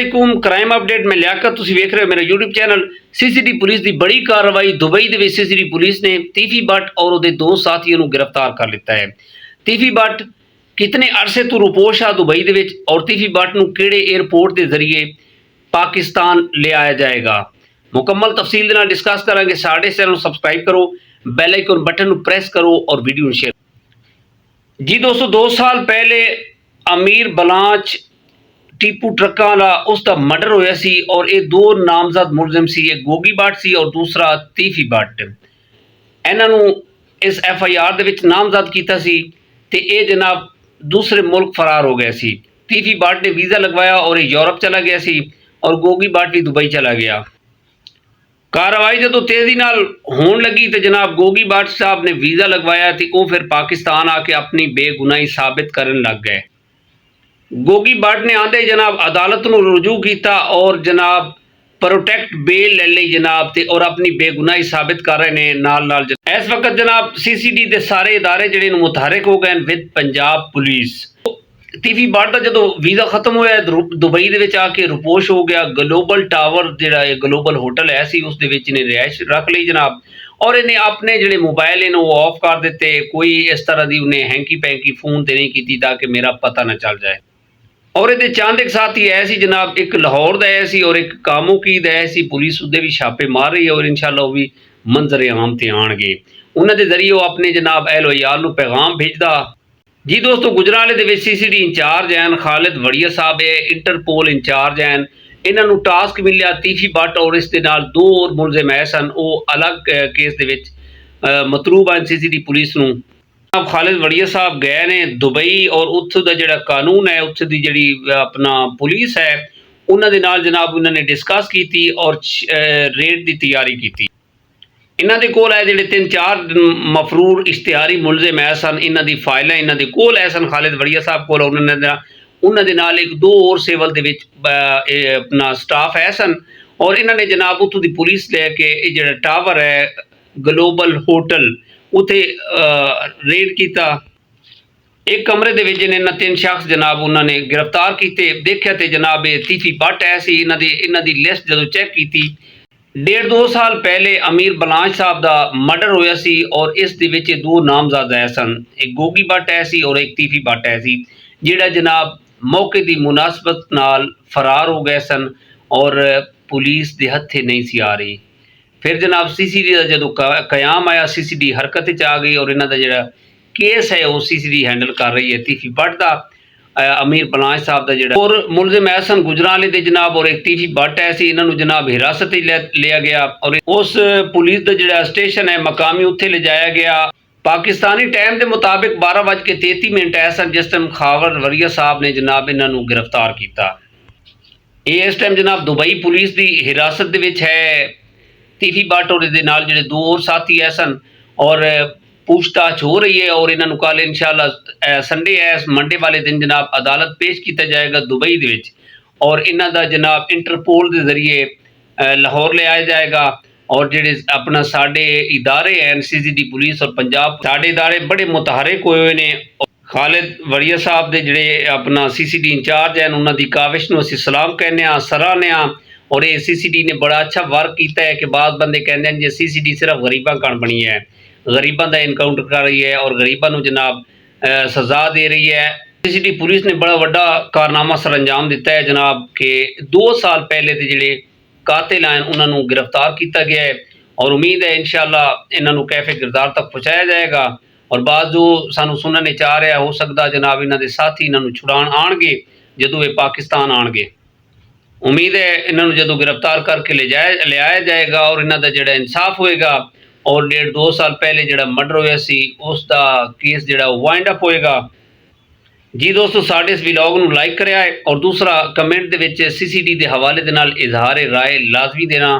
अस्सलामुअलैकुम crime update में लियाकत तुसीं वेख रहे हो मेरा यूट्यूब चैनल। सीसीडी पुलिस की बड़ी कार्रवाई दुबई दे विच सीसीडी पुलिस ने तीफी भट्ट और उसके दो साथियों को गिरफ्तार कर लिता है। तीफी भट्ट कितने अरसे तो रुपोश आ दुबई दे विच और तीफी भट्ट नूं किहड़े एयरपोर्ट के जरिए पाकिस्तान ले आया जाएगा, मुकम्मल तफसील दे नाल डिस्कस करांगे। साडे चैनल सबसक्राइब करो, बैल आइकन बटन नूं प्रेस करो और वीडियो नूं शेयर। जी दोस्तों, 2 साल पहले अमीर बलाच टीपू ट्रक्कां वाला उसका मर्डर होया सी और ये दो नामजद मुलजिम सी, एक गोगी भट्ट सी और दूसरा तीफी भट्ट। इन्हां नूं इस FIR दे विच नामजद कीता सी ते ये जनाब दूसरे मुल्क फरार हो गए सी। तीफी भट्ट ने वीज़ा लगवाया और ये यूरोप चला गया सी और गोगी भट्ट भी दुबई चला गया। कार्रवाई जो तेज़ी नाल होने लगी तो जनाब गोगी भट्ट साहब ने वीज़ा लगवाया तो वो फिर पाकिस्तान आके अपनी बेगुनाही साबित करने लग गए। गोगी भट्ट ने आंदे जनाब अदालत नूं रुजू किया और जनाब प्रोटेक्ट बेल ले ली जनाब ते और अपनी बेगुनाही साबित कर रहे हैं। नाल नाल इस वक्त जनाब CCD के सारे इदारे जिहड़े मुतहरिक हो गए विद पंजाब पुलिस। तीफी भट्ट का जो वीज़ा खत्म होया दुबई दे विच आके रुपोश हो गया। ग्लोबल टावर जिहड़ा ग्लोबल होटल है सी उस दे विच इन्हें रिहाइश रख ली जनाब और इन्हें अपने जिहड़े मोबाइल इन्हें वो ऑफ कर दिते। कोई इस तरह की उन्हें हैंकी पैंकी फोन ते नहीं की ताकि मेरा पता ना चल जाए। और ये चांद एक साथी है सी जनाब, एक लाहौर का है सी और एक कामो की है सी। पुलिस उहदे भी छापे मार रही है और इंशाअल्लाह वो भी मंजर आम ते आएंगे। उन्होंने जरिए वो अपने जनाब अहल वयाल नूं पैगाम भेजदा। जी दोस्तों, गुजराले दे विच CCD इंचार्ज हैं खालिद वड़िया साहब है, इंटरपोल इंचार्ज हैं। इन्हां नूं टास्क मिलिया तीफी भट्ट और इस दे नाल दो और मुलजिम है सन, वो अलग केस दे विच मतरूब हैं CCD पुलिस नूं। अब खालिद वड़िया साहब गए ने दुबई और उत्थों का जिहड़ा कानून है उत्थों की जिहड़ी अपना पुलिस है उन्होंने नाल जनाब उन्होंने डिस्कस की और रेड की तैयारी की। इन्हां दे कोल है जिहड़े 3-4 मफरूर इश्तिहारी मुलजिम है सन, इन्हां दी फाइलां इन्हां दे कोल है सन खालिद वड़िया साहब कोल। उन्होंं दे नाल एक दो और सिविल दे विच अपना स्टाफ है सन और इन्होंने जनाब उत्थों की पुलिस लैके जिहड़ा टावर है ग्लोबल होटल उत्थे रेड किया। एक कमरे दे विच इन्हां 3 शख्स जनाब उन्होंने गिरफ्तार किए। देखा तो जनाब ये तीफी भट्ट है सी। इन्हां दी लिस्ट जो चेक की 1.5-2 साल पहले अमीर बलाच साहब का मर्डर होया सी और इस दे विच दो नामजद है सन, एक गोगी भट्ट है सी और एक तीफी भट्ट है सी, जिहड़ा जनाब मौके की मुनासबत नाल फरार हो गए सन और पुलिस दे हत्थे नहीं सी आ रही। फिर जनाब CCD का जो कयाम आया CCD हरकत आ गई और इन्हों का जो केस है वो CCD हैंडल कर रही है। तीफी भट्ट का अमीर बलाच साहब का जो और मुलजिम ऐसन गुजराले के जनाब और एक तीफी भट्ट है सी, इन्होंने जनाब हिरासत लिया गया और उस पुलिस का जो स्टेशन है मकामी उत्थे ले जाया गया। पाकिस्तानी टाइम के मुताबिक 12:33 है सन जिस टाइम खालिद वड़िया साहब ने जनाब इन्हों गिरफ्तार किया। ये इस टाइम जनाब दुबई पुलिस की हिरासत है। तीफी भट्ट और इहदे नाल जिहड़े दो और साथी है सन और पूछताछ हो रही है और इन्हों कल इंशाअल्लाह संडे है मंडे वाले दिन जनाब अदालत पेश किया जाएगा दुबई दे विच और इन्हां दा जनाब इंटरपोल के जरिए लाहौर ले आया जाएगा। और जिहड़े अपना साडे इदारे हैं CCD पुलिस और पंजाब साडे इदारे बड़े मुतहरिक होए ने। खालिद वड़िया साहब के जिहड़े अपना CCD इंचार्ज हैं उन्हां दी काविश नूं असीं सलाम कहने सराहने और ये CCD ने बड़ा अच्छा वर्क किया है कि बाद बंदे कहते हैं जी CCD सिर्फ गरीबों कण बनी है, गरीबों का इनकाउंटर कर रही है और गरीबों को जनाब सजा दे रही है। CCD पुलिस ने बड़ा वड्डा कारनामा सर अंजाम दिता है जनाब कि 2 साल पहले के जिहड़े कातिल हैं उन्होंने गिरफ्तार किया गया है और उम्मीद है इंशाअल्लाह इन्हों कैफे किरदार तक पहुँचाया जाएगा और बाद जो सानू सुनने चाह रहा हो सकता जनाब इन्हों के साथी इन्हों छुड़ाण आएंगे जदों ये पाकिस्तान आएंगे। उम्मीद है इन्हों जो गिरफ्तार करके ले आया जाएगा और इन्हों का जो इंसाफ होएगा और 1.5-2 साल पहले जो मर्डर होया सी उसका केस जो वाइंड अप होएगा। जी दोस्तों, साडे इस व्लॉग नूं लाइक करिया है और दूसरा कमेंट दे विच CCD के हवाले दे नाल इजहार राय लाजमी देना।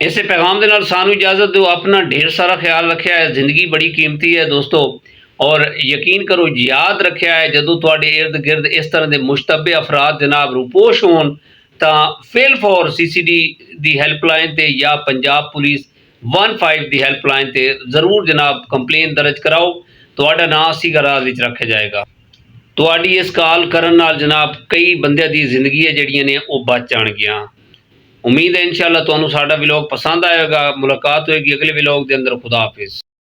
इस पैगाम के नाल सानू इजाजत दो। अपना ढेर सारा ख्याल रखा है। जिंदगी बड़ी कीमती है दोस्तों और यकीन करो याद रखा है जदों तुहाडे इर्द गिर्द इस तरह के मुश्तबे अफराद जनाब रुपोश होन तां फेल फॉर CCD की हैल्पलाइन ते या पंजाब पुलिस 15 की हैल्पलाइन ते जरूर जनाब कंप्लेन दर्ज कराओ। तुहाडा नाम सीगा राज विच रखा जाएगा। ਤੁਹਾਡੀ ਇਸ ਕਾਲ ਕਰਨ ਨਾਲ ਜਨਾਬ ਕਈ ਬੰਦਿਆਂ ਦੀ ਜ਼ਿੰਦਗੀ ਹੈ ਜਿਹੜੀਆਂ ਨੇ ਉਹ ਬਚ ਜਾਣਗੀਆਂ। ਉਮੀਦ ਹੈ ਇਨਸ਼ਾਅੱਲਾ ਤੁਹਾਨੂੰ ਸਾਡਾ ਵਲੌਗ ਪਸੰਦ ਆਏਗਾ। ਮੁਲਾਕਾਤ ਹੋਏਗੀ ਅਗਲੇ ਵਲੌਗ ਦੇ ਅੰਦਰ। ਖੁਦਾ ਹਾਫਿਜ਼।